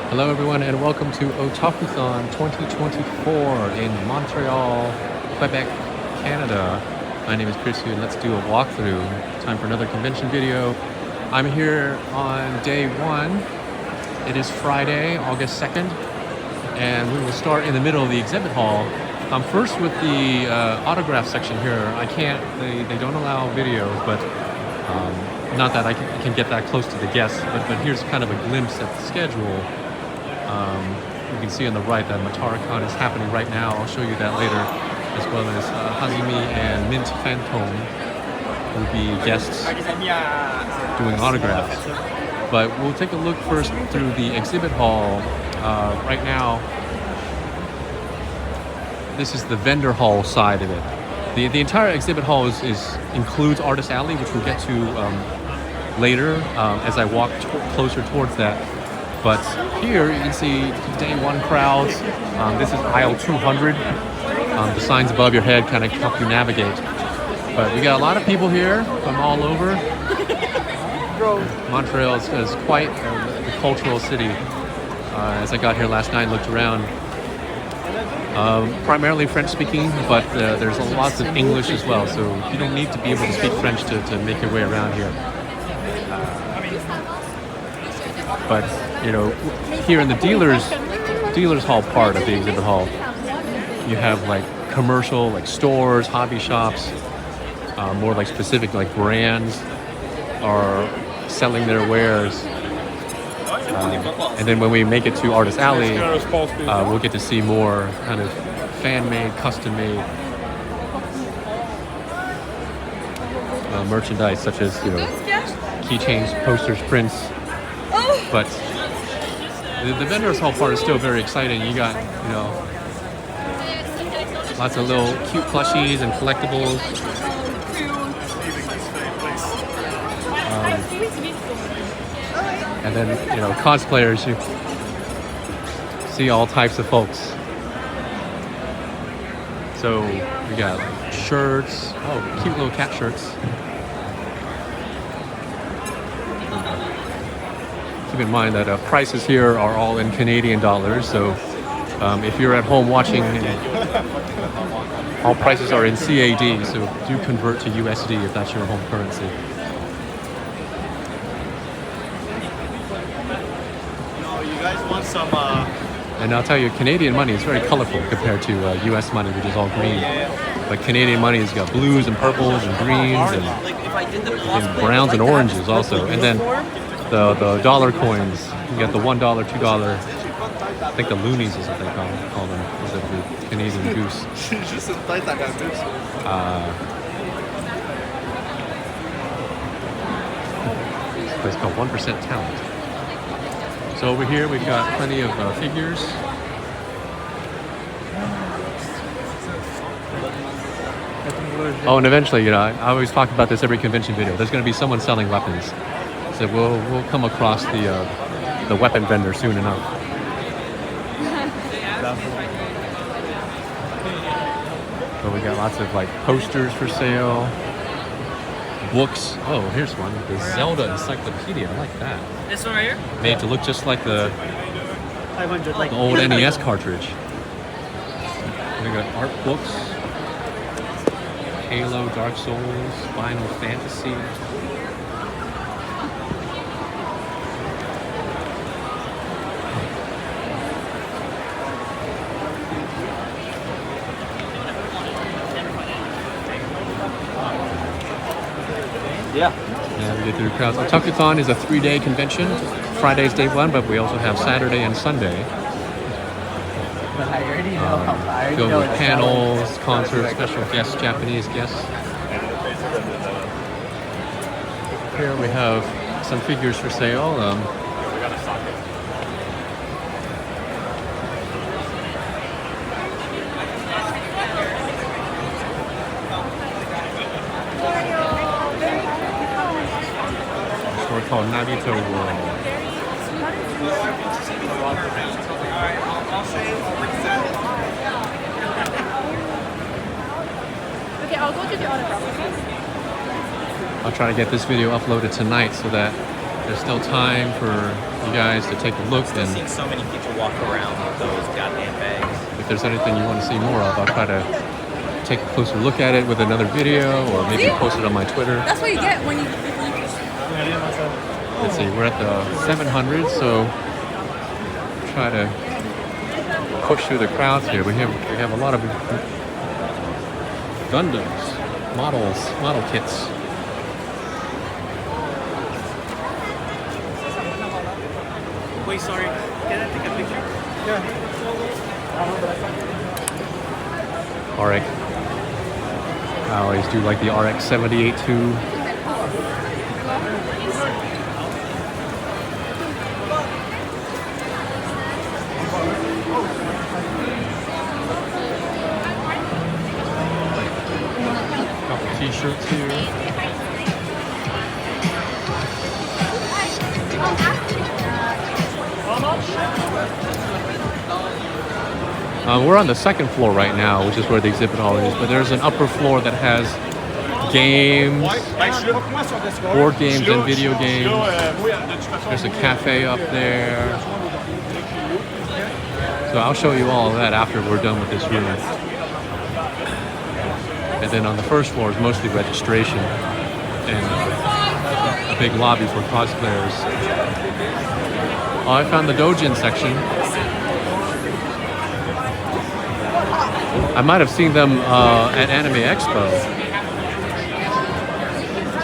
Hello everyone and welcome to Otakuthon 2024 in Montreal, Quebec, Canada. My name is Chris and let's do a walkthrough. Time for another convention video. I'm here on day one. It is Friday, August 2nd, and we will start in the middle of the exhibit hall. First with the autograph section here. They don't allow videos, but not that I can get that close to the guests, but here's kind of a glimpse at the schedule. You can see on the right that Otakuthon is happening right now. I'll show you that later, as well as Hazumi and Mint Phantom will be guests doing autographs. But we'll take a look first through the exhibit hall. Right now, this is the vendor hall side of it. The entire exhibit hall includes Artist Alley, which we'll get to later as I walk closer towards that. But here you can see day one crowds. This is aisle 200. The signs above your head kind of help you navigate. But we got a lot of people here from all over. Montreal is quite a cultural city. As I got here last night and looked around, primarily French speaking, but there's lots of English as well. So you don't need to be able to speak French to make your way around here. But you know, here in the dealers hall part of the exhibit hall, you have like commercial, like stores, hobby shops, more like specific like brands are selling their wares. And then when we make it to Artist Alley, we'll get to see more kind of fan-made, custom-made merchandise, such as keychains, posters, prints. But the vendors hall part is still very exciting. You got, lots of little cute plushies and collectibles. And then, cosplayers, you see all types of folks. So we got like shirts, cute little cat shirts. Keep in mind that prices here are all in Canadian dollars, so if you're at home watching, all prices are in CAD, so do convert to USD if that's your home currency. You guys want some? And I'll tell you, Canadian money is very colorful compared to US money, which is all green. But Canadian money has got blues and purples and greens and browns and oranges also. And then the dollar coins, you got the $1, $2. I think the loonies is what they call them. Is it the Canadian goose? This place called 1% Talent. So over here we've got plenty of figures. Oh, and eventually, I always talk about this every convention video. There's going to be someone selling weapons. So we'll come across the weapon vendor soon enough. So we got lots of like posters for sale, books. Oh, here's one. The Zelda Encyclopedia. I like that. This one right here? Made to look just like the 500, like the old NES cartridge. We got art books. Halo, Dark Souls, Final Fantasy. Yeah. We get through crowds. Otakuthon is a 3-day convention. Friday's day one, but we also have Saturday and Sunday. Filled with panels, concerts, special guests, Japanese guests. Here we have some figures for sale. We're called Nagito World. Okay, I'll go to the autograph. I'll try to get this video uploaded tonight so that there's still time for you guys to take a look, I've and seen so many people walk around with those goddamn bags. if there's anything you want to see more of, I'll try to take a closer look at it with another video, or maybe post it on my Twitter. That's what you get when you. Let's see, we're at the 700, so try to push through the crowds here. We have a lot of Gundams, model kits. Wait, sorry. Can I take a picture? RX. I always do like the RX 78 too. Couple t-shirts here. We're on the second floor right now, which is where the exhibit hall is, but there's an upper floor that has games, board games and video games. There's a cafe up there. So I'll show you all of that after we're done with this room. And then on the first floor is mostly registration and a big lobby for cosplayers. Oh, I found the Dojin section. I might have seen them at Anime Expo.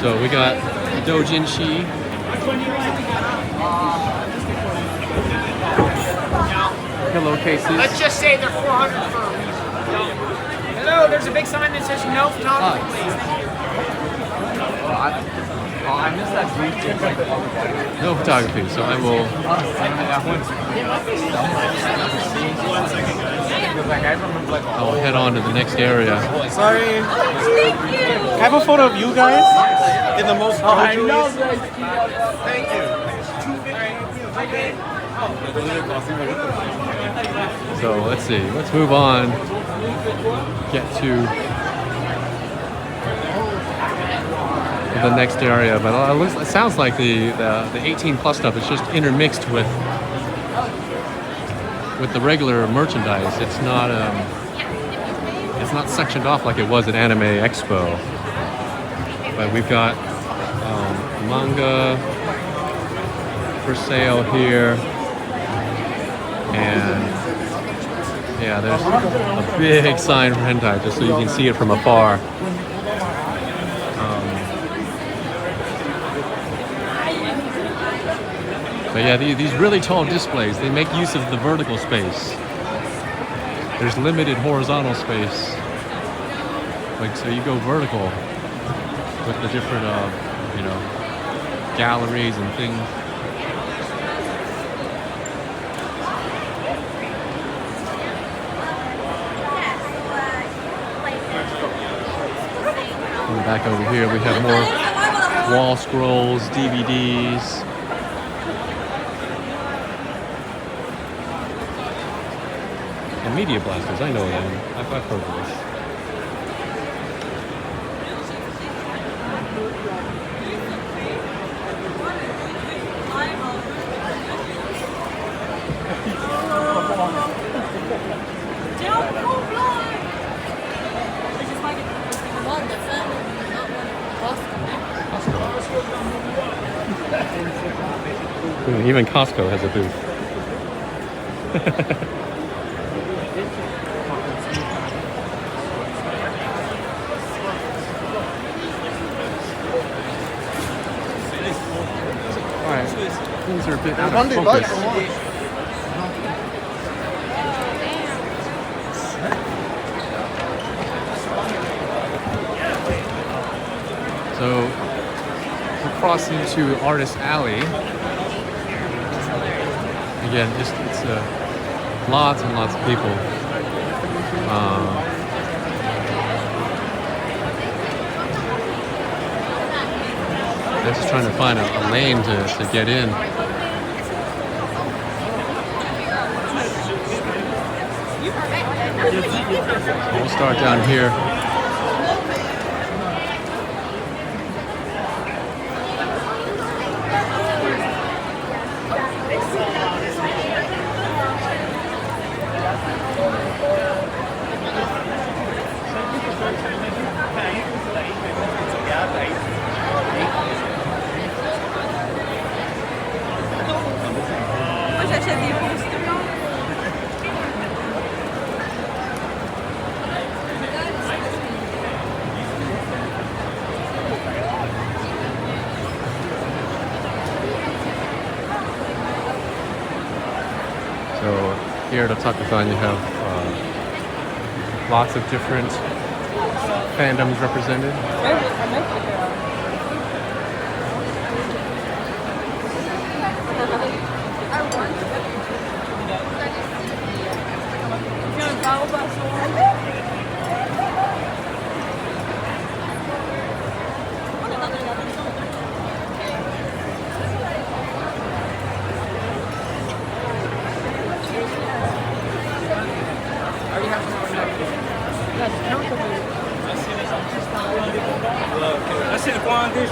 So we got Dojinshi. Hello, cases. Let's just say they're 400 for a reason. Hello, there's a big sign that says no photography, please. I missed that brief. No photography, so I will I'll head on to the next area. Sorry. Can I have a photo of you guys in the most appropriate ways? Thank you. So let's see, let's move on. Get to the next area, but it sounds like the 18 plus stuff is just intermixed with the regular merchandise. It's not sectioned off like it was at Anime Expo. But we've got manga for sale here, and yeah, there's a big sign for hentai just so you can see it from afar. But yeah, these really tall displays, they make use of the vertical space. There's limited horizontal space. Like, so you go vertical with the different, galleries and things. And back over here, we have more wall scrolls, DVDs. And media blasters, I know them. I've heard of this. Even Costco has a booth. Alright, things are a bit out of focus. So, we're crossing into Artist Alley. Again, it's lots and lots of people. They're just trying to find a lane to get in. So we'll start down here. J'achète des posters. So here at Otakuthon you have lots of different fandoms represented. C'est le coin des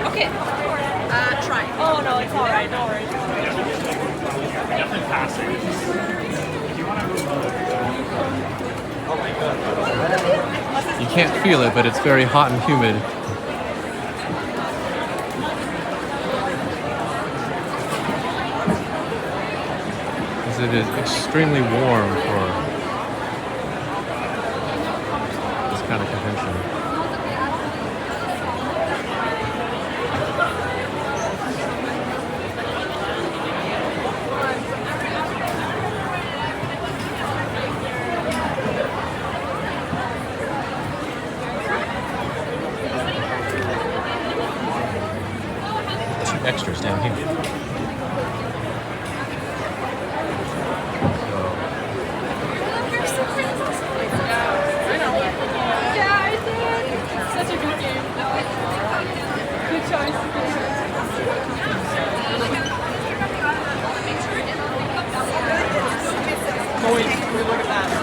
Okay. Try. Oh no, it's all right. No worries. Definitely passing. You can't feel it, but it's very hot and humid. Because it is extremely warm for this kind of convention. Extras down here. Yeah, I did. Such a good game. Good choice.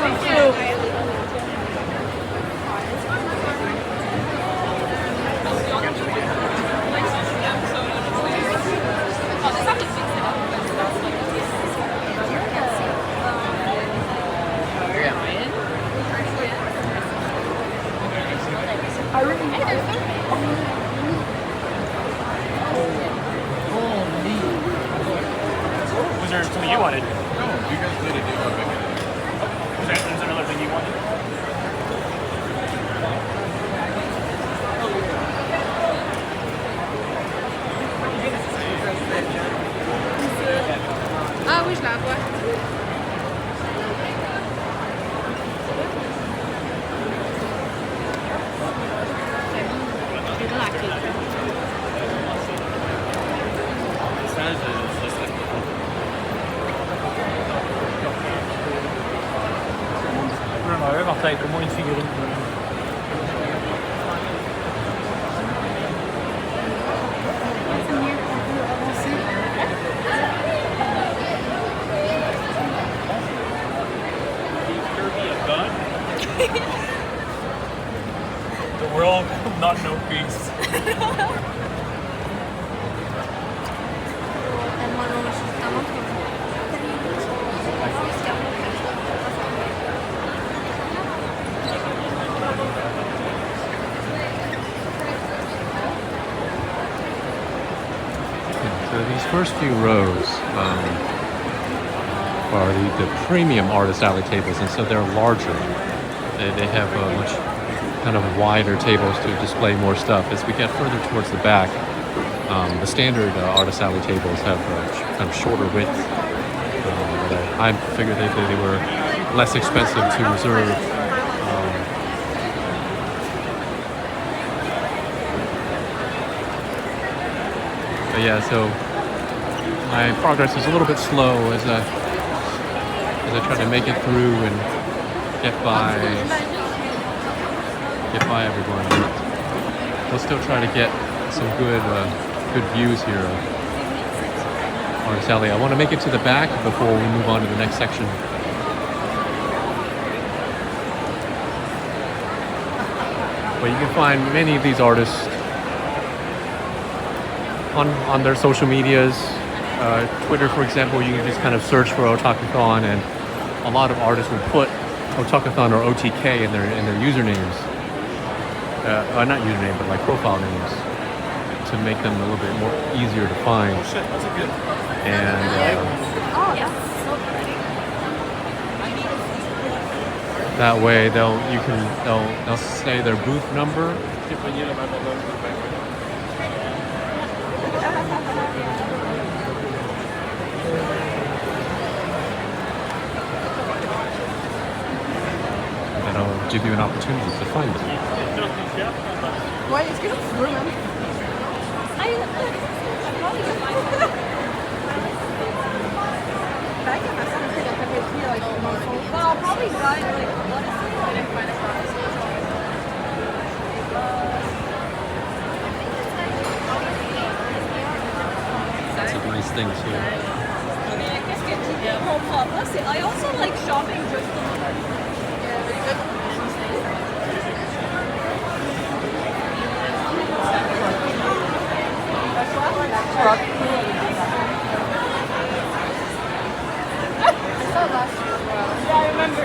Thank you. Was there something you wanted? No, you guys did it. Was there another thing you wanted? Ah oui, je la vois. Ouais, Martha, au moins une figurine. The world will not know peace. So these first few rows are the premium artist alley tables, and so they're larger. They have much kind of wider tables to display more stuff. As we get further towards the back, the standard artist alley tables have kind of shorter width. But I figured they were less expensive to reserve. But yeah, so my progress is a little bit slow as I try to make it through and get by everyone. But we'll still try to get some good views here of Artist Alley. I want to make it to the back before we move on to the next section. But you can find many of these artists on their social medias. Twitter, for example, you can just kind of search for Otakuthon, and a lot of artists will put Otakuthon or OTK in their usernames. not username, but like profile names to make them a little bit more easier to find. Oh shit, that's a good. And Oh, that's so pretty. that way they'll say their booth number. That'll give you an opportunity to find them. Ouais, est-ce que tu veux même? Well, I'll probably buy like lettuce and then find a product. Lots of nice things here. Mais qu'est-ce que tu comprends pas? C'est I also like shopping just Yeah, I remember.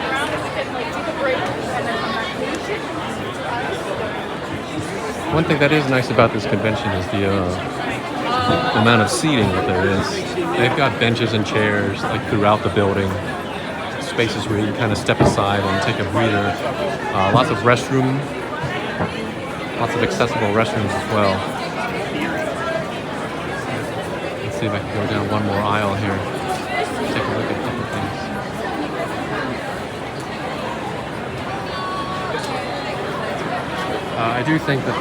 Around as a kid, like take a break and then come back. One thing that is nice about this convention is the amount of seating that there is. They've got benches and chairs like throughout the building, spaces where you kind of step aside and take a breather. Lots of restroom, lots of accessible restrooms as well. Let's see if I can go down one more aisle here. Take a look at a couple things. I do think that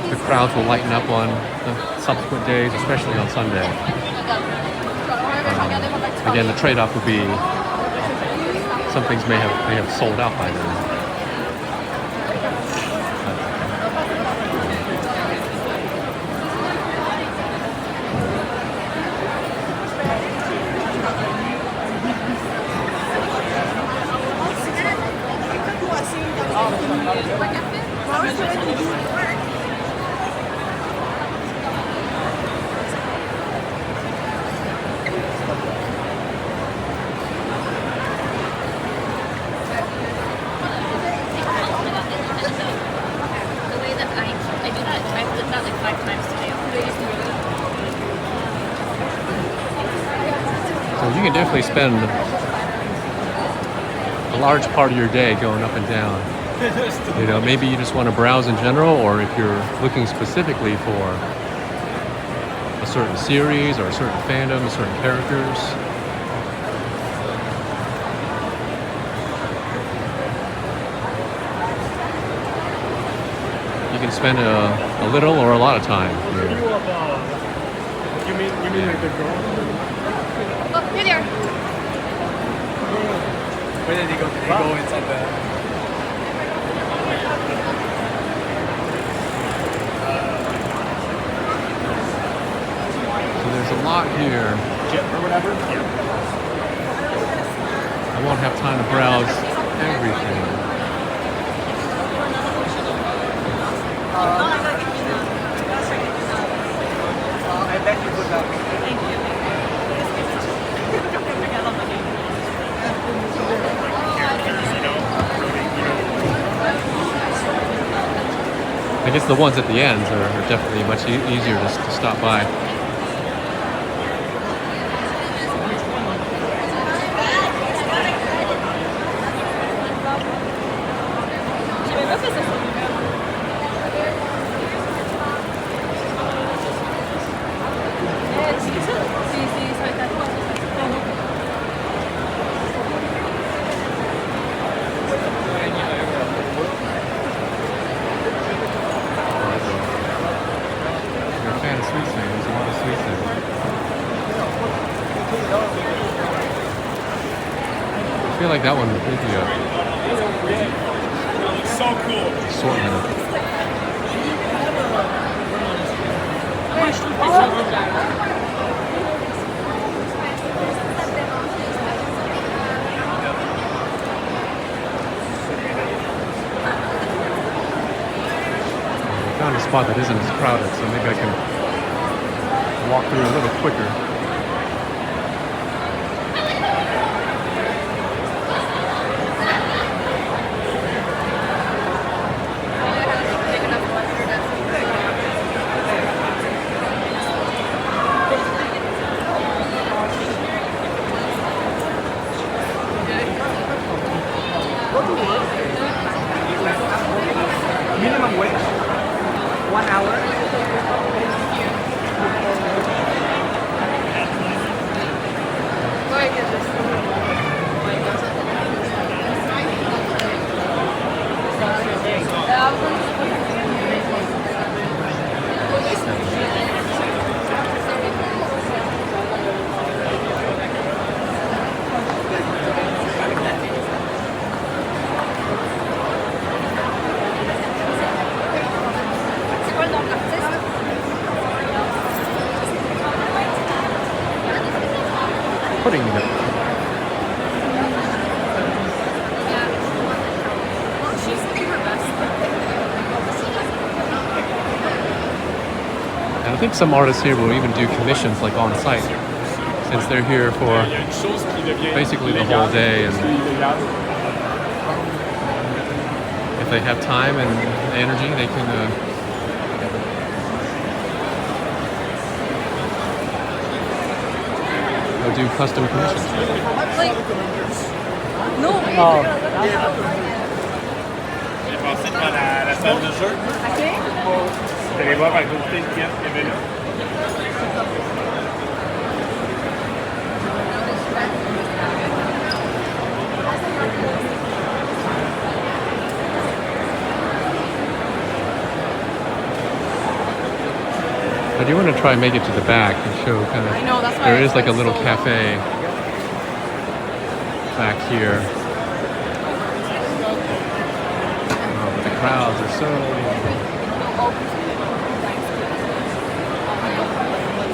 the crowds will lighten up on the subsequent days, especially on Sunday. Again, the trade-off would be some things may have sold out by then. So you can definitely spend a large part of your day going up and down. You know, maybe you just want to browse in general, or if you're looking specifically for a certain series or a certain fandom, certain characters. You can spend a little or a lot of time here. You mean like the girl? Oh, here they are. Where did he go? Did he go inside the... So there's a lot here. Or whatever? Yeah. I won't have time to browse everything. I bet you put that. I guess the ones at the ends are definitely much easier to stop by. I feel like that one would be So cool. assortment. I found a spot that isn't as crowded, so maybe I can walk through a little quicker. Minimum wage. 1 hour. Putting it. And I think some artists here will even do commissions like on site, since they're here for basically the whole day, and if they have time and energy, they can go do custom commissions. Like, no. J'ai passé devant la salle de jeu. Vous allez voir à côté le pièce qu'il y avait là. I do want to try and make it to the back and show kind of. I know, that's why There I is like a spent little so cafe back here. Oh, but the crowds are so.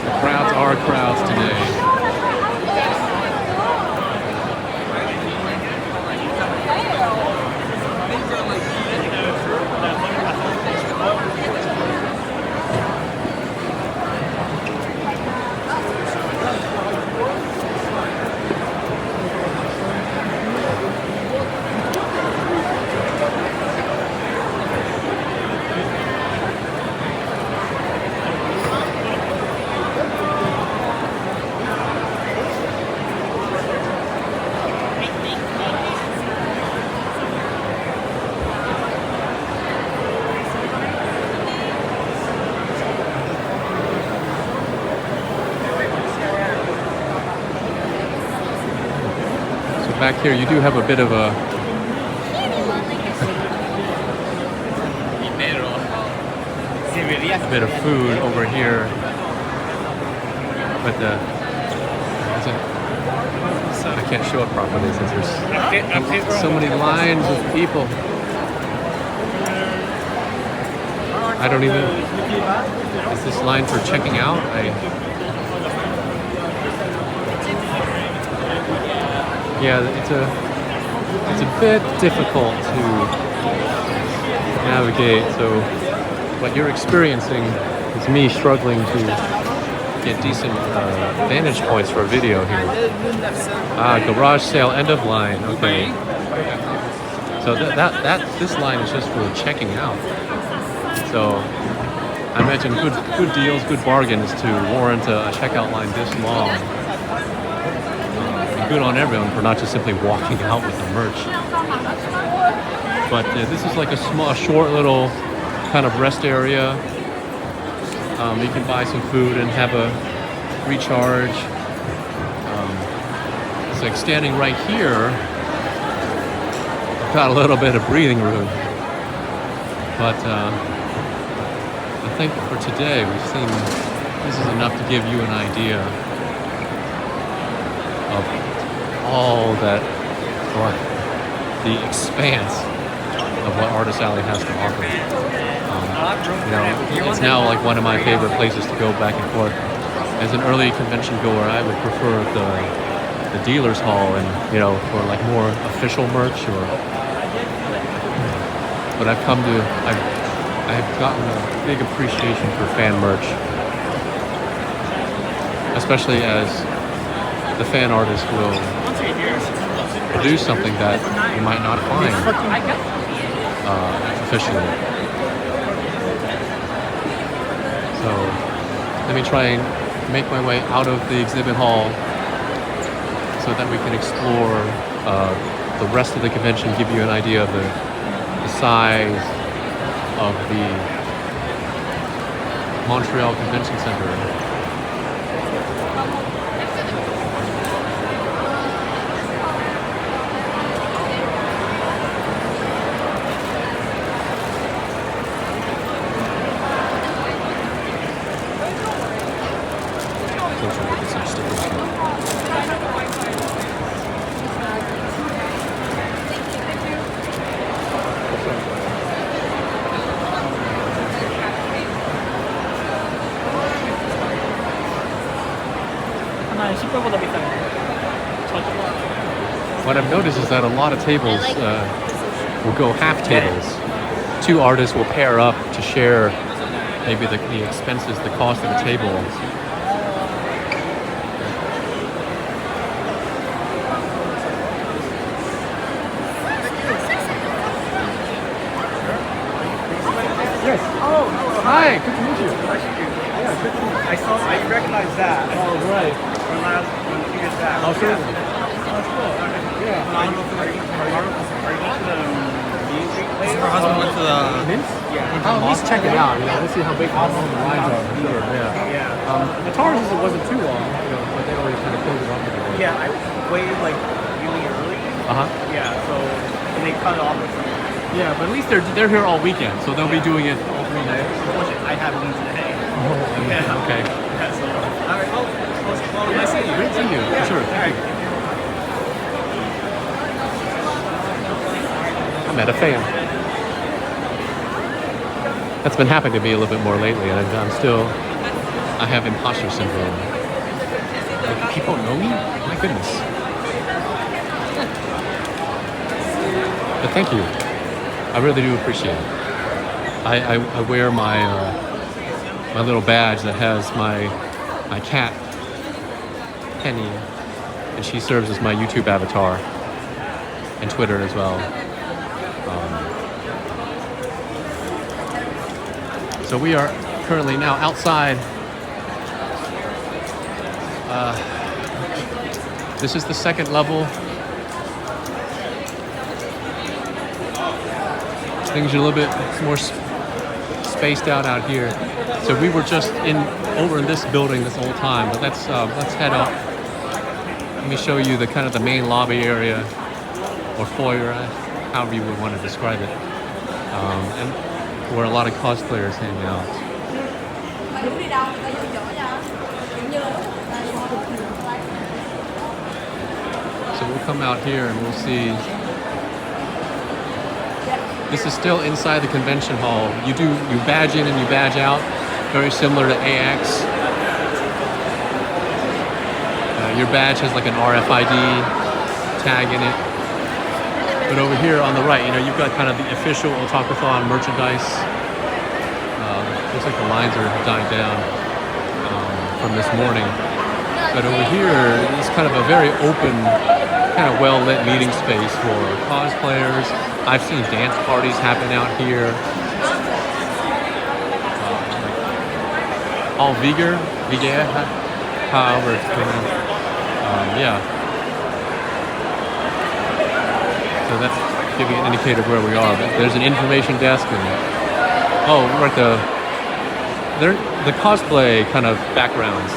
The crowds are crowds today. Back here, you do have a bit of a bit of food over here, but I can't show it properly since there's so many lines of people. I don't even. Is this line for checking out? Yeah, it's a bit difficult to navigate. So what you're experiencing is me struggling to get decent vantage points for a video here. Garage sale end of line. Okay. So this line is just for checking out. So I imagine good deals, good bargains to warrant a checkout line this long. Good on everyone for not just simply walking out with the merch. But this is like a short little kind of rest area. You can buy some food and have a recharge. It's like standing right here. Got a little bit of breathing room. But I think for today we've seen this is enough to give you an idea of all that, or the expanse of what Artist Alley has to offer. It's now like one of my favorite places to go back and forth. As an early convention goer, I would prefer the dealer's hall, and for like more official merch. But I've gotten a big appreciation for fan merch, especially as the fan artist will produce something that you might not find officially. So let me try and make my way out of the exhibit hall so that we can explore the rest of the convention, give you an idea of the size of the Montreal Convention Center. Closer look at some stickers here. 하나에 10불보다 비싸요. What I've noticed is that a lot of tables will go half tables. Two artists will pair up to share maybe the expenses, the cost of the table. Yes. Oh, Hi, good to meet you. I recognize that. Oh, right. From last few years back. Oh, sure. Yeah. Are you going to the music place? Her husband went to the Mint? Yeah. I'll at least check it out. You know, let's see how big all the lines are. For sure. Yeah. Yeah. The Taurus wasn't too long, you know, but they already kind of closed it off. Yeah, I waited like really early. Uh huh. Yeah, so and they cut it off or something. Yeah, but at least they're here all weekend, so they'll be doing it all 3 days. Unfortunately, I have one today. Yeah. Okay. Yeah, so all right. Well, nice seeing you. Great seeing you. For sure. All right. I met a fan. That's been happening to me a little bit more lately, and I have imposter syndrome. Like, people know me? My goodness. But thank you. I really do appreciate it. I wear my my little badge that has my cat, Penny, and she serves as my YouTube avatar and Twitter as well. So we are currently now outside. This is the second level. Things are a little bit more spaced out here. So we were just over in this building this whole time, but let's head up. Let me show you the kind of the main lobby area or foyer, however you would want to describe it, and where a lot of cosplayers hang out. So we'll come out here and we'll see. This is still inside the convention hall. You badge in and you badge out, very similar to AX. Your badge has like an RFID tag in it. But over here on the right, you know, you've got kind of the official Otakuthon merchandise. Looks like the lines are dying down from this morning. But over here, it's kind of a very open, kind of well-lit meeting space for cosplayers. I've seen dance parties happen out here. All Viger, however it's pronounced. Yeah. So that's giving an indicator of where we are. But there's an information desk, and we're at the cosplay kind of backgrounds.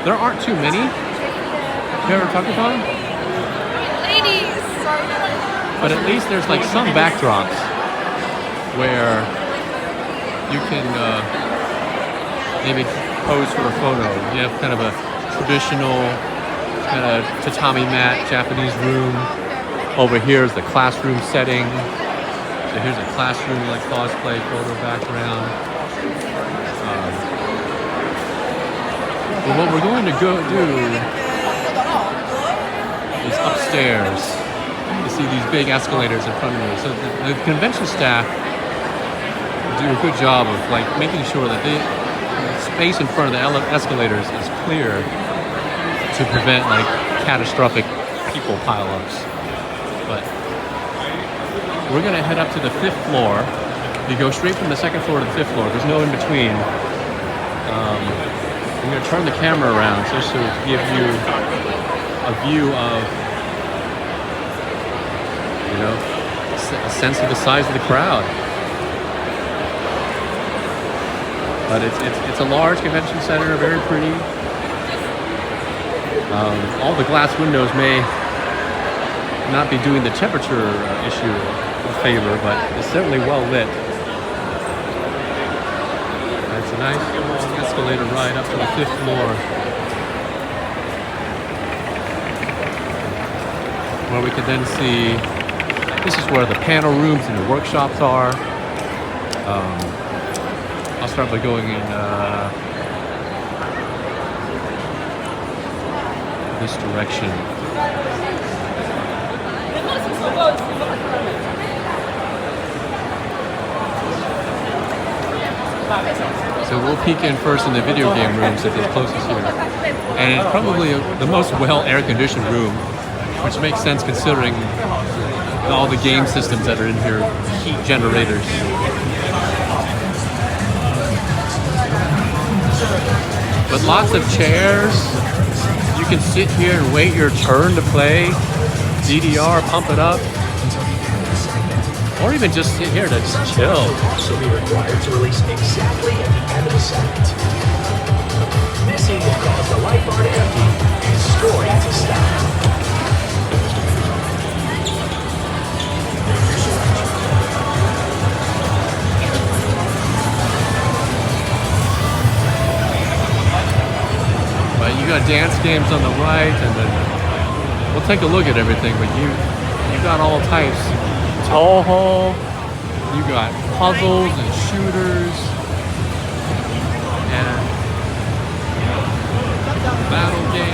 There aren't too many. You ever Otakuthon? Ladies! But at least there's like some backdrops where you can maybe pose for a photo. You have kind of a traditional kind of tatami mat Japanese room. Over here is the classroom setting. So here's a classroom like cosplay photo background. But what we're going to go do is upstairs. You see these big escalators in front of me. So the convention staff do a good job of like making sure that the space in front of the escalators is clear to prevent like catastrophic people pileups. But we're gonna head up to the 5th floor. You go straight from the 2nd floor to the 5th floor. There's no in between. I'm gonna turn the camera around just to give you a view of, you know, a sense of the size of the crowd. But it's a large convention center, very pretty. All the glass windows may not be doing the temperature issue a favor, but it's certainly well lit. It's a nice escalator ride up to the 5th floor, where we can then see, this is where the panel rooms and the workshops are. I'll start by going in this direction. So we'll peek in first in the video game rooms at the closest here. And it's probably the most well air-conditioned room, which makes sense considering all the game systems that are in here, heat generators. But lots of chairs. You can sit here and wait your turn to play DDR, pump it up. Or even just sit here to just chill. Also be required to release exactly at the end of a second. This heat will cause the light bar to empty and scoring to stop. But you got dance games on the right, and then we'll take a look at everything. But you got all types. Toho, you got puzzles and shooters and battle games.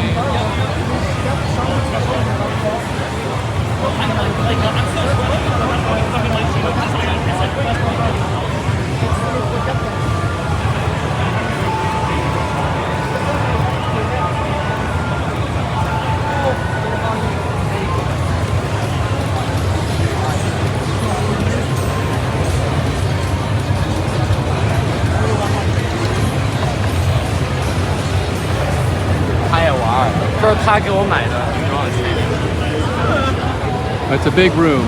It's a big room.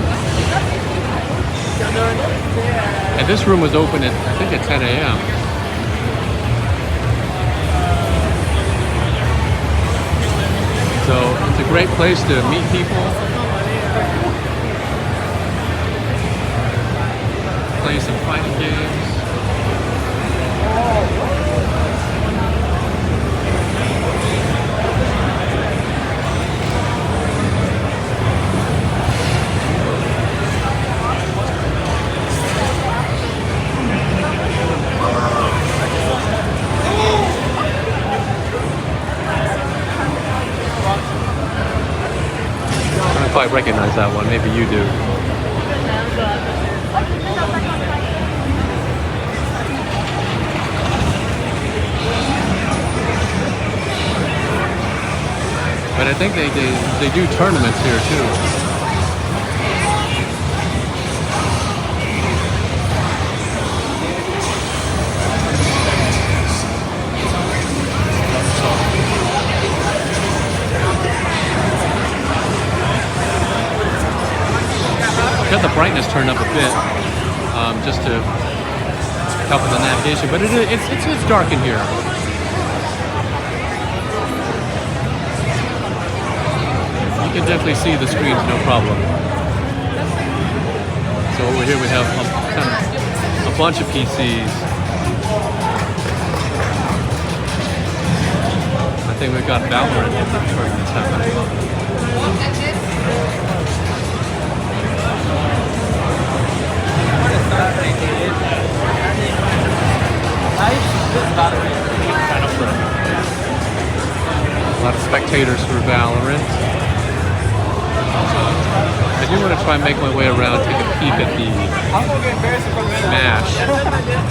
And this room was open at, I think, at 10 a.m. So it's a great place to meet people, play some fighting games. I don't quite recognize that one. Maybe you do. But I think they do tournaments here too. Got the brightness turned up a bit, just to help with the navigation. But it's dark in here. You can definitely see the screens, no problem. So over here we have a bunch of PCs. I think we've got Valorant tournaments happening. A lot of spectators for Valorant. I do want to try and make my way around, take a peek at the Smash.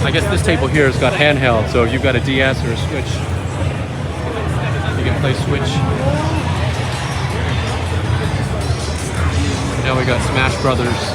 I guess this table here has got handheld, so if you've got a DS or a Switch, you can play Switch. Now we got Smash Brothers.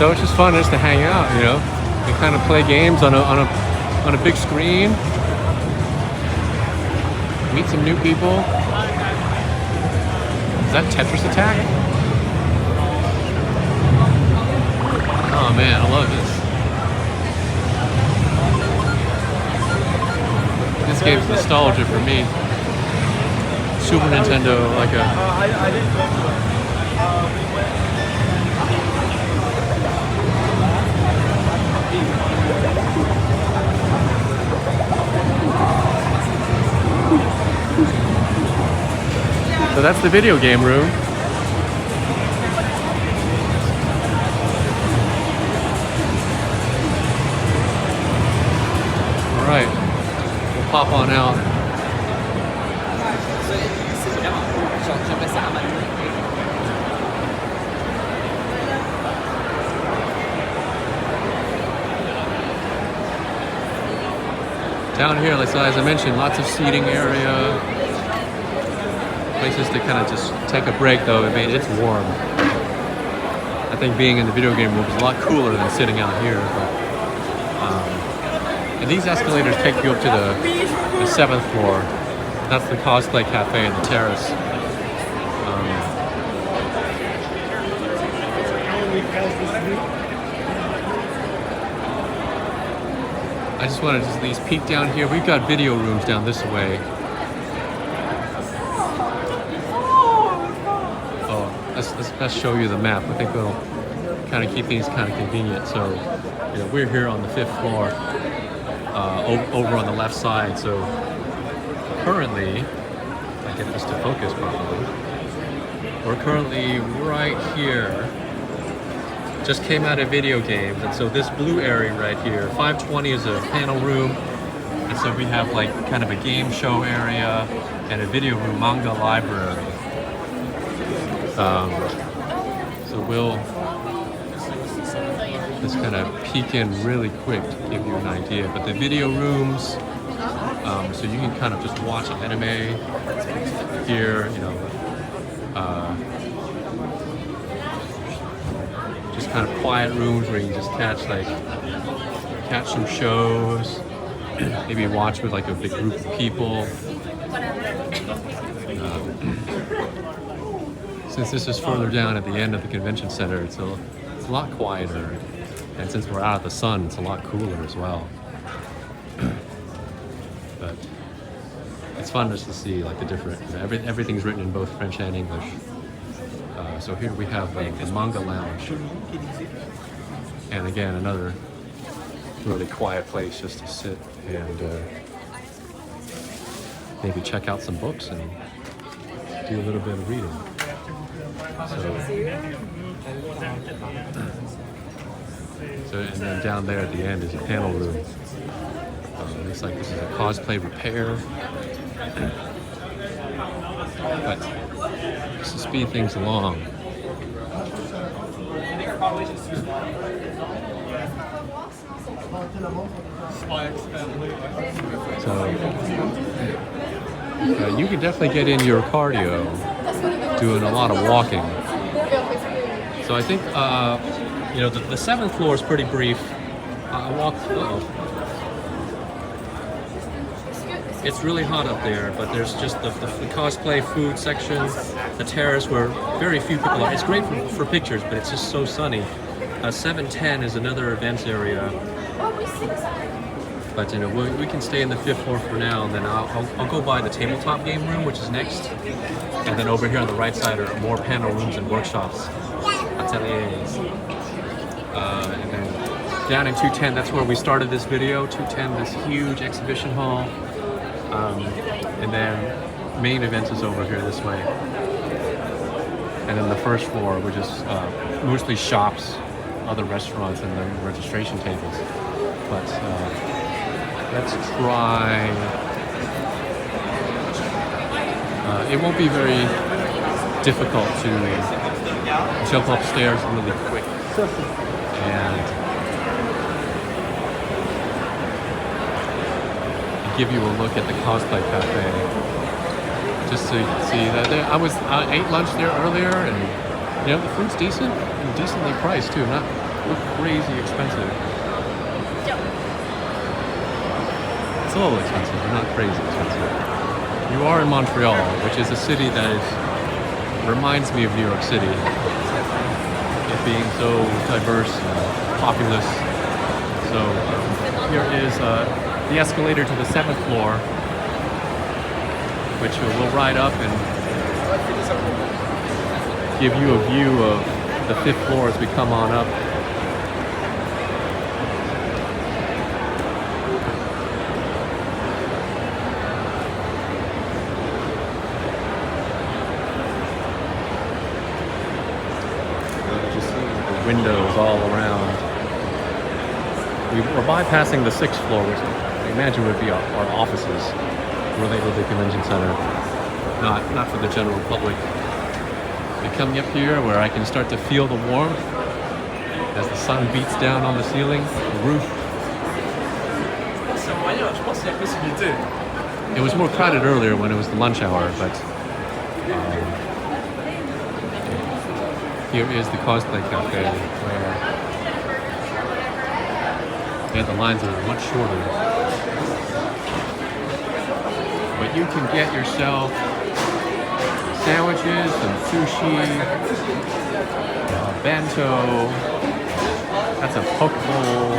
So it's just fun just to hang out, you know, and kind of play games on a big screen. Meet some new people. Is that Tetris Attack? Oh man, I love this. This game's nostalgia for me. Super Nintendo, like a... I didn't go to it. So that's the video game room. All right, we'll pop on out. Down here, as I mentioned, lots of seating area. Places to kind of just take a break though. I mean, it's warm. I think being in the video game room is a lot cooler than sitting out here. But, and these escalators take you up to the 7th floor. That's the cosplay cafe and the terrace. I just wanted to at least peek down here. We've got video rooms down this way. Let's show you the map. I think we'll kind of keep things kind of convenient. So, you know, we're here on the 5th floor, over on the left side. So currently, if I get this to focus properly, we're currently right here. Just came out of video games, and so this blue area right here, 520 is a panel room, and so we have like kind of a game show area and a video room, manga library. So we'll just kind of peek in really quick to give you an idea. But the video rooms, so you can kind of just watch anime here, you know, just kind of quiet rooms where you can just catch some shows, maybe watch with like a big group of people. Since this is further down at the end of the convention center, it's a lot quieter. And since we're out of the sun, it's a lot cooler as well. But it's fun just to see like the different, everything's written in both French and English. So here we have the manga lounge. And again, another really quiet place just to sit and maybe check out some books and do a little bit of reading. So, and then down there at the end is a panel room. Looks like this is a cosplay repair. But just to speed things along. So you can definitely get in your cardio doing a lot of walking. So I think you know, the 7th floor is pretty brief. I walked. It's really hot up there, but there's just the cosplay food section, the terrace where very few people are. It's great for pictures, but it's just so sunny. 710 is another events area. But you know, we can stay in the 5th floor for now, and then I'll go by the tabletop game room, which is next. And then over here on the right side are more panel rooms and workshops, ateliers. And then down in 210, that's where we started this video. 210, this huge exhibition hall. And then main events is over here this way. And then the 1st floor, which is mostly shops, other restaurants, and the registration tables. But let's try. It won't be very difficult to jump upstairs really quick and give you a look at the cosplay cafe, just so you can see that. I ate lunch there earlier, and you know, the food's decent and decently priced too. look crazy expensive. It's a little expensive, but not crazy expensive. You are in Montreal, which is a city that reminds me of New York City. It being so diverse and populous. So here is the escalator to the 7th floor, which we'll ride up and give you a view of the 5th floor as we come on up. Just see the windows all around. We're bypassing the 6th floor, which I imagine would be our offices related to the convention center, not for the general public. We're coming up here where I can start to feel the warmth as the sun beats down on the ceiling, the roof. It was more crowded earlier when it was the lunch hour, but here is the cosplay cafe where the lines are much shorter. But you can get yourself sandwiches, some sushi, bento. That's a poke bowl.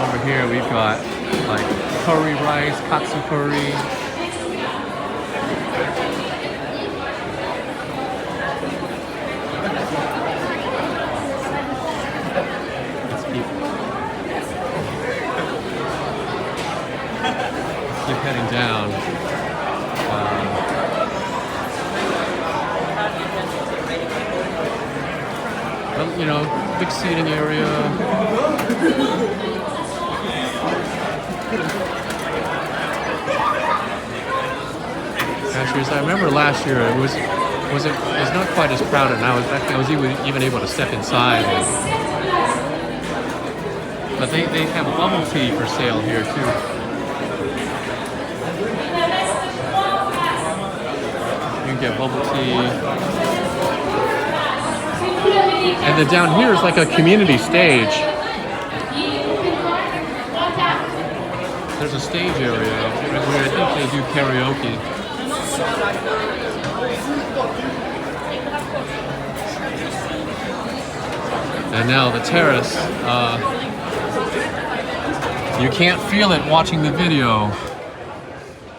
Over here we've got like curry rice, katsu curry. Let's keep heading down. Well, you know, big seating area. Cashiers. I remember last year it was not quite as crowded, and I was even able to step inside. But they have bubble tea for sale here too. You can get bubble tea. And then down here is like a community stage. There's a stage area where I think they do karaoke. And now the terrace. You can't feel it watching the video,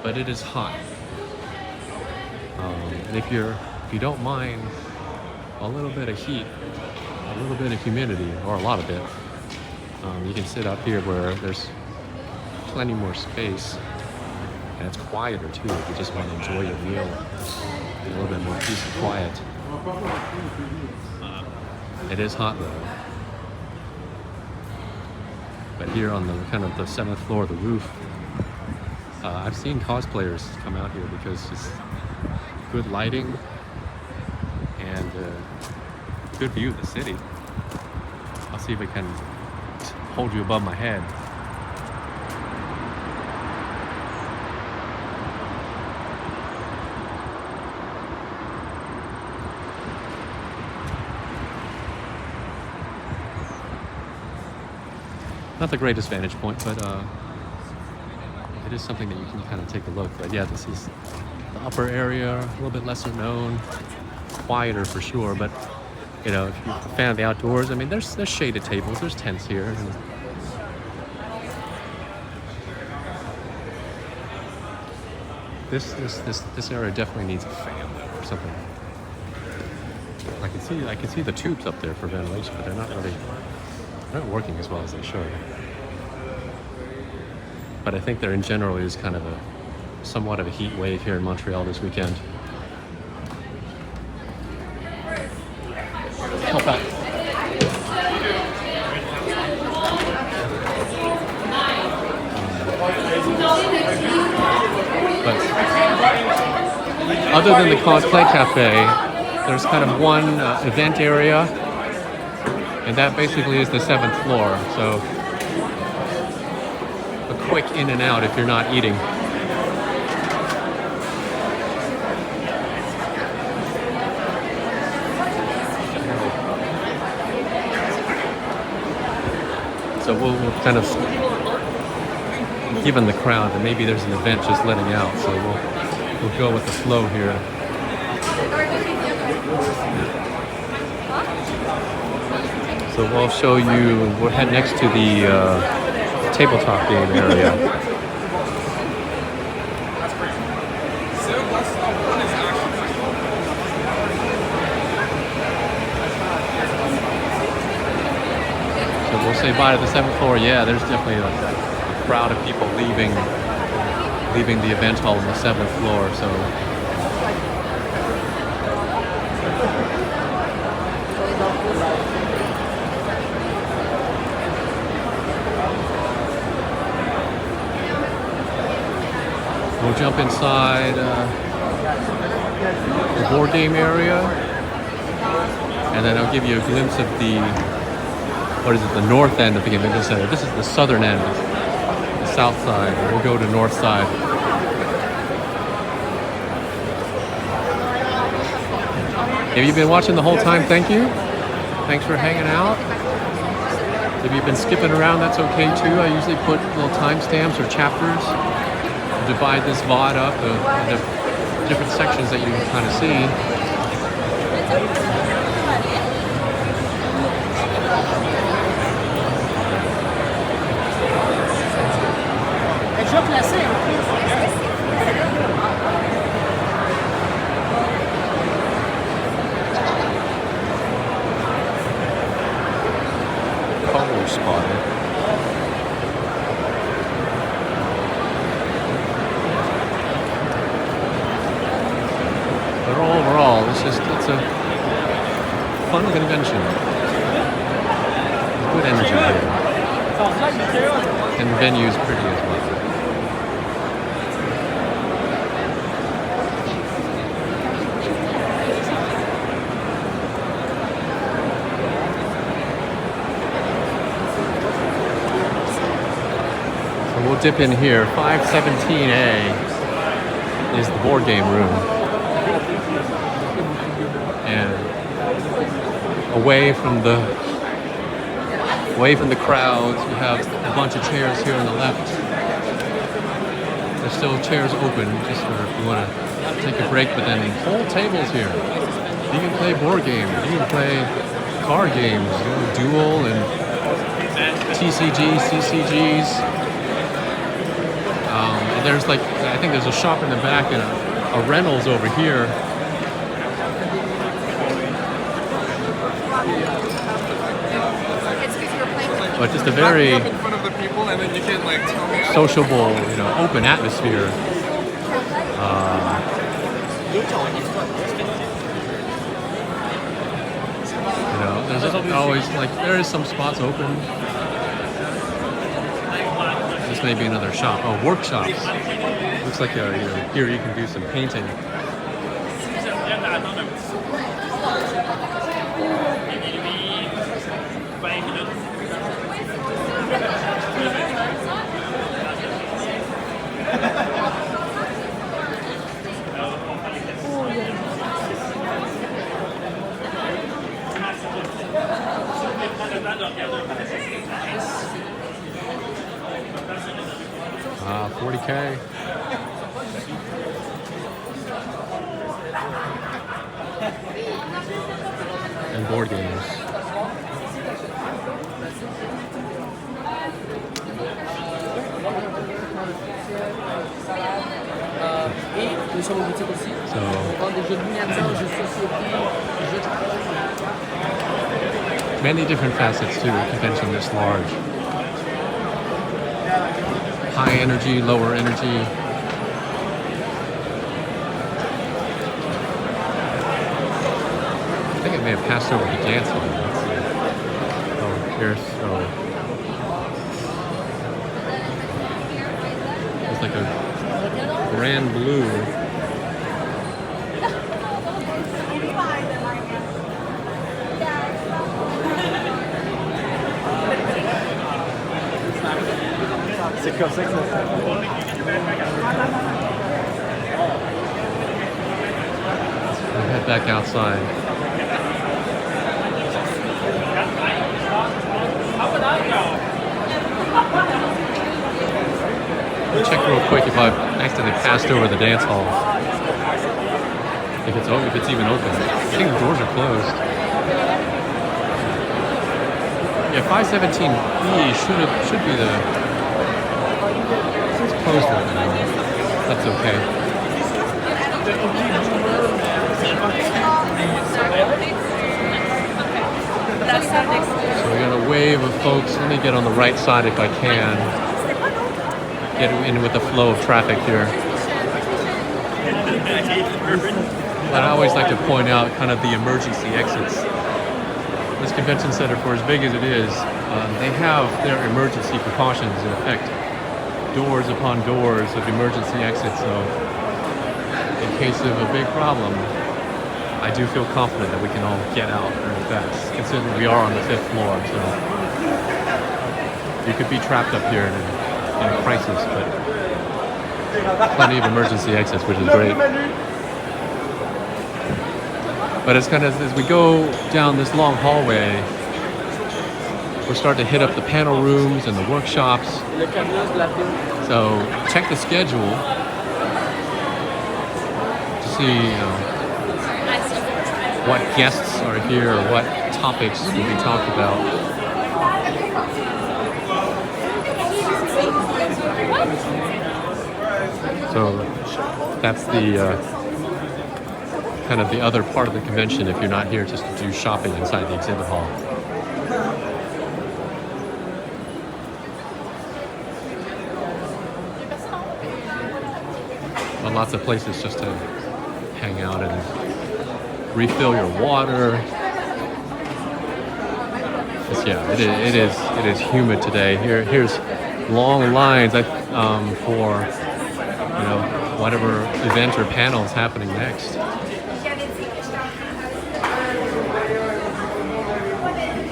but it is hot. And if you don't mind a little bit of heat, a little bit of humidity, or a lot of it, you can sit up here where there's plenty more space, and it's quieter too if you just want to enjoy your meal. A little bit more peace and quiet. It is hot though. But here on the kind of the 7th floor, the roof, I've seen cosplayers come out here because it's good lighting and good view of the city. I'll see if I can hold you above my head. Not the greatest vantage point, but it is something that you can kind of take a look. But yeah, this is the upper area, a little bit lesser known, quieter for sure. But you know, if you're a fan of the outdoors, I mean, there's shaded tables, there's tents here. And this area definitely needs a fan though, or something. I can see the tubes up there for ventilation, but they're not working as well as they should. But I think there in general is kind of somewhat of a heat wave here in Montreal this weekend. Help out. But other than the cosplay cafe, there's kind of one event area, and that basically is the 7th floor. So a quick in and out if you're not eating. So we'll kind of, given the crowd, and maybe there's an event just letting out, so we'll go with the flow here. So we'll show you, we'll head next to the tabletop game area. So we'll say bye to the 7th floor. Yeah, there's definitely a crowd of people leaving the event hall on the 7th floor. So we'll jump inside the board game area, and then I'll give you a glimpse of the north end of the convention center. This is the southern end, the south side. We'll go to north side. If you've been watching the whole time, thank you. Thanks for hanging out. If you've been skipping around, that's okay too. I usually put little timestamps or chapters to divide this VOD up into different sections that you can kind of see. Color spotted. But overall, it's a fun convention. Good energy here. And the venue's pretty as well. We'll dip in here. 517A is the board game room. And away from the crowds, we have a bunch of chairs here on the left. There's still chairs open just for if you want to take a break, but then whole tables here. You can play board games, you can play card games, Duel and TCGs, CCGs. And there's I think there's a shop in the back and a Reynolds over here. But just a very sociable, open atmosphere. There's always there is some spots open. This may be another shop. Oh, workshops. Looks like here you can do some painting. $40K. And board games. Et sur mon boutique aussi. So, On vend des jeux de miniatures, jeux de société, jeux de... many different facets to a convention this large. High energy, lower energy. I think it may have passed over to dancing. Oh, here's it's like a grand blue. C'est comme ça que ça se fait. We'll head back outside. check real quick if I've accidentally passed over the dance hall. If it's even open. I think the doors are closed. Yeah, 517B should be the. It's closed right now. That's okay. So we got a wave of folks. Let me get on the right side if I can. Get in with the flow of traffic here. But I always like to point out kind of the emergency exits. This convention center, for as big as it is, they have their emergency precautions in effect. Doors upon doors of emergency exits. So in case of a big problem, I do feel confident that we can all get out very fast, considering we are on the 5th floor. So you could be trapped up here in a crisis, but plenty of emergency exits, which is great. But it's kind of, as we go down this long hallway, we're starting to hit up the panel rooms and the workshops. So check the schedule to see what guests are here, or what topics will be talked about. So that's the kind of the other part of the convention if you're not here just to do shopping inside the exhibit hall. Well, lots of places just to hang out and refill your water. Yeah, it is humid today. Here's long lines for whatever event or panel is happening next.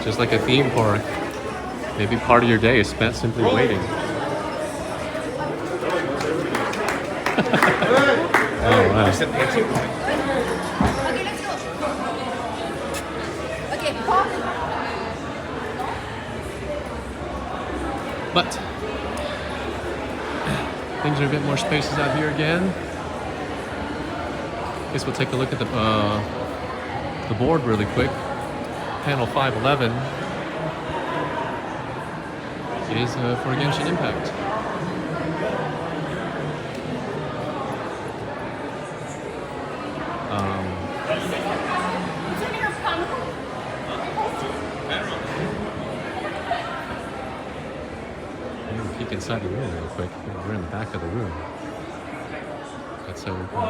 Just like a theme park, maybe part of your day is spent simply waiting. Oh, wow. But things are a bit more spaces out here again. Guess we'll take a look at the board really quick. Panel 511 is for Genshin Impact. Peek inside the room real quick. We're in the back of the room. That's so cool.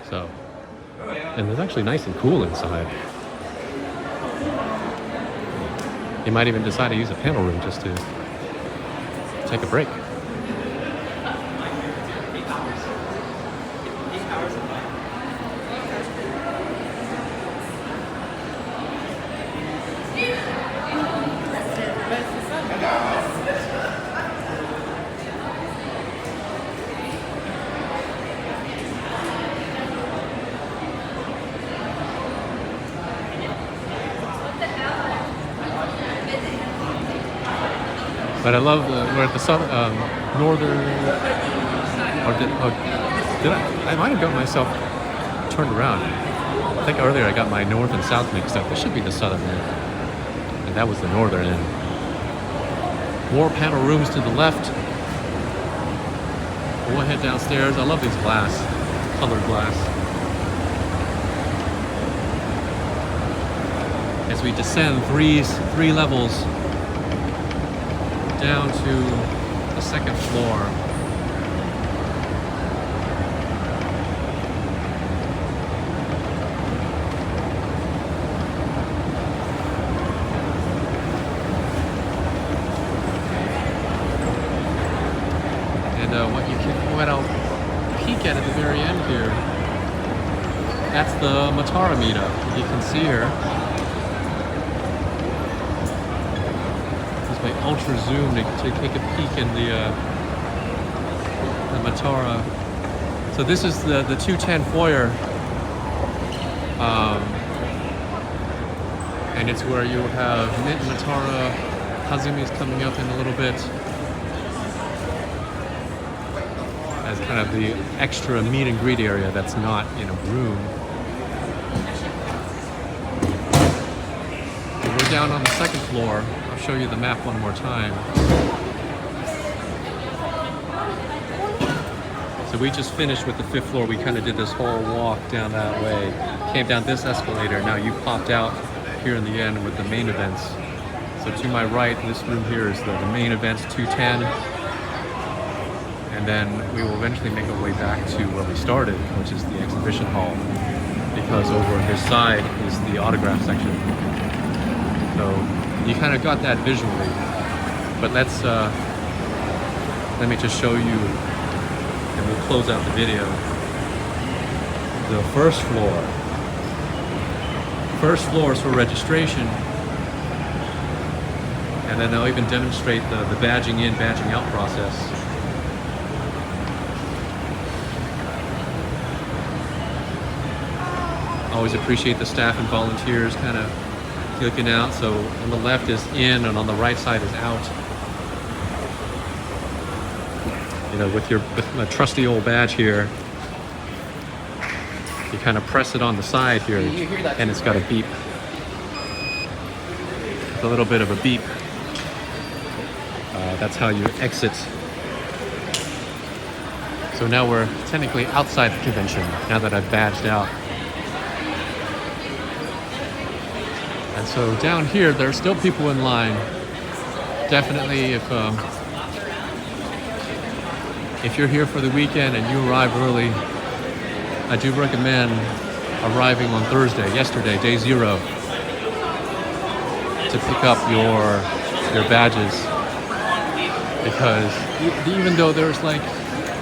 So, and it's actually nice and cool inside. You might even decide to use a panel room just to take a break. But I love we're at the northern. Or did I might have got myself turned around. I think earlier I got my north and south mixed up. This should be the southern end, and that was the northern end. More panel rooms to the left. We'll head downstairs. I love these glass, colored glass. As we descend three levels down to the 2nd floor. And what I'll peek at the very end here, that's the Matara meetup. You can see her. My ultra zoom to take a peek in the Matara. It's So this is the 210 foyer, and it's where you have Mint, Matara, Hazumi's coming up in a little bit as kind of the extra meet and greet area that's not in a room. And we're down on the second floor. I'll show you the map one more time. So we just finished with the 5th floor. We kind of did this whole walk down that way. Came down this escalator. Now you popped out here in the end with the main events. So to my right, this room here is the main events, 210. And then we will eventually make our way back to where we started, which is the exhibition hall. Because over on this side is the autograph section. So you kind of got that visually. But let me just show you, and we'll close out the video. The first floor. First floor is for registration. And then they'll even demonstrate the badging in, badging out process. Always appreciate the staff and volunteers kind of looking out. So on the left is in and on the right side is out. You know, with a trusty old badge here, you kind of press it on the side here and it's got a beep. It's a little bit of a beep. That's how you exit. So now we're technically outside the convention now that I've badged out. And so down here, there are still people in line. Definitely, if you're here for the weekend and you arrive early, I do recommend arriving on Thursday, yesterday, day 0, to pick up your badges. Because even though there's like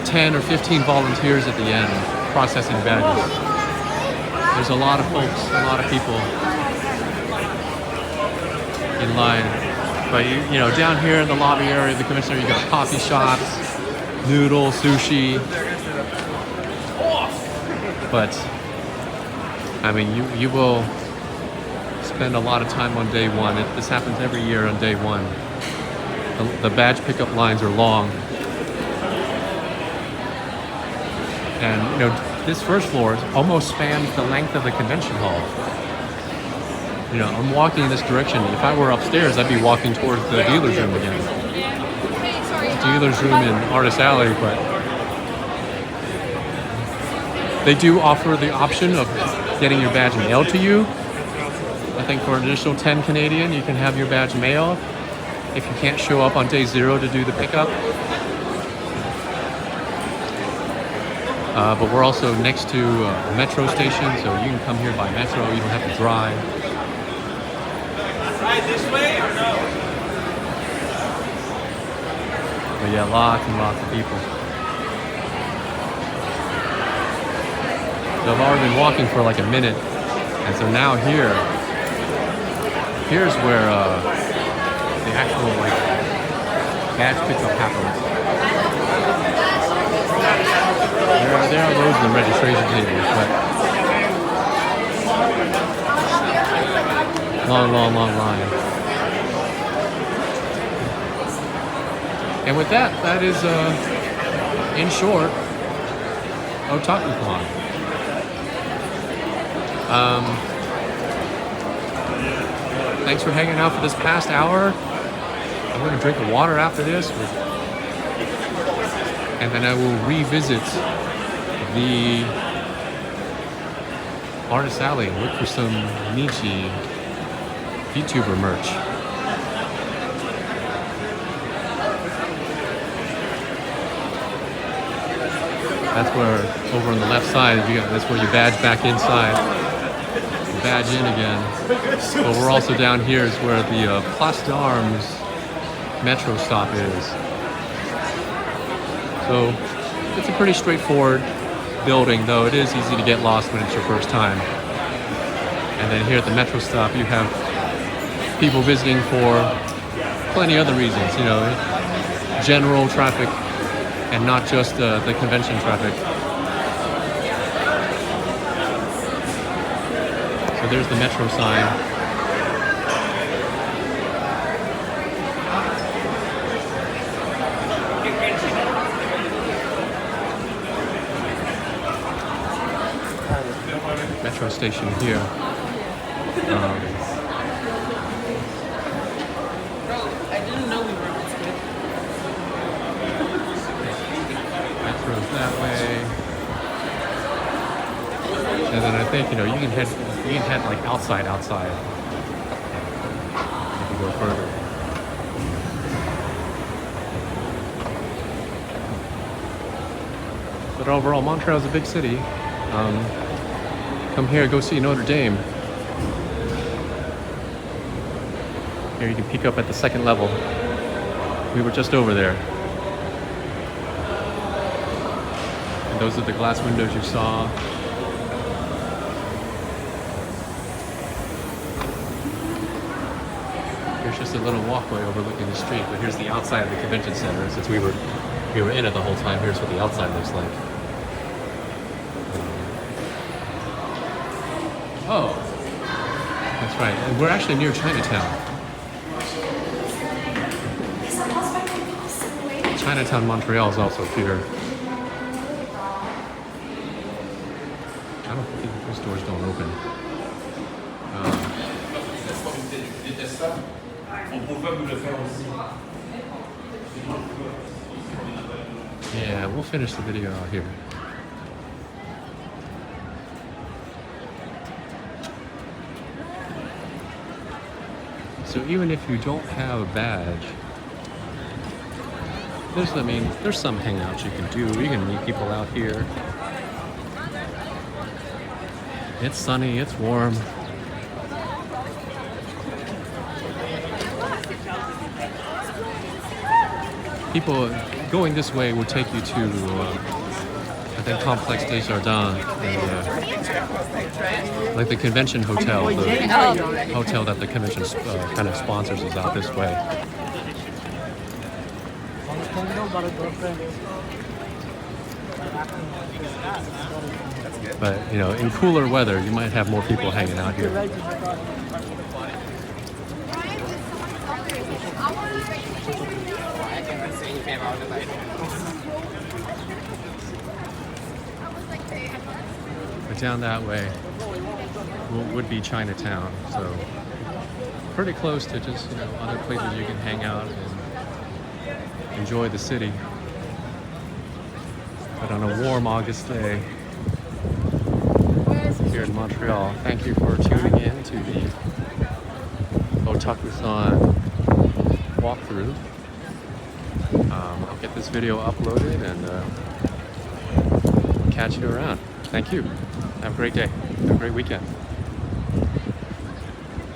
10 or 15 volunteers at the end processing badges, there's a lot of folks, a lot of people in line. But you know, down here in the lobby area of the convention center, you got coffee shops, noodle, sushi. But I mean, you will spend a lot of time on day 1. This happens every year on day 1. The badge pickup lines are long. And you know, this first floor almost spans the length of the convention hall. You know, I'm walking in this direction. If I were upstairs, I'd be walking towards the dealer's room again. Dealer's room in Artist Alley, but they do offer the option of getting your badge mailed to you. I think for an additional 10 Canadian, you can have your badge mailed if you can't show up on day 0 to do the pickup. But we're also next to a metro station, so you can come here by metro. You don't have to drive. Right this way or no? But yeah, lots and lots of people. So I've already been walking for like a minute, and so now here's where the actual like badge pickup happens. There are those in the registration tables, but long line. And with that is in short Otakuthon. Thanks for hanging out for this past hour. I'm going to drink the water after this, and then I will revisit the Artist Alley and look for some Nietzsche YouTuber merch. That's where, over on the left side, that's where you badge back inside. Badge in again. But we're also down here is where the Place d'Armes metro stop is. So it's a pretty straightforward building, though it is easy to get lost when it's your first time. And then here at the metro stop, you have people visiting for plenty of other reasons, you know, general traffic and not just the convention traffic. So there's the metro sign. Metro station here. Metro's that way. And then I think, you know, you can head like outside. If you go further. But overall, Montreal's a big city. Come here, go see Notre Dame. Here you can peek up at the second level. We were just over there. And those are the glass windows you saw. Here's just a little walkway overlooking the street, but here's the outside of the convention center. Since we were in it the whole time, here's what the outside looks like. Oh, that's right. And we're actually near Chinatown. Chinatown, Montreal is also here. I don't think those doors don't open. Yeah, we'll finish the video out here. So even if you don't have a badge, there's some hangouts you can do. You can meet people out here. It's sunny, it's warm. People going this way will take you to, I think, Complex des Jardins, like the convention hotel, the hotel that the convention kind of sponsors is out this way. But, you know, in cooler weather, you might have more people hanging out here. But down that way would be Chinatown, so pretty close to just, you know, other places you can hang out and enjoy the city. But on a warm August day here in Montreal, thank you for tuning in to the Otakuthon walkthrough. I'll get this video uploaded and catch you around. Thank you. Have a great day. Have a great weekend.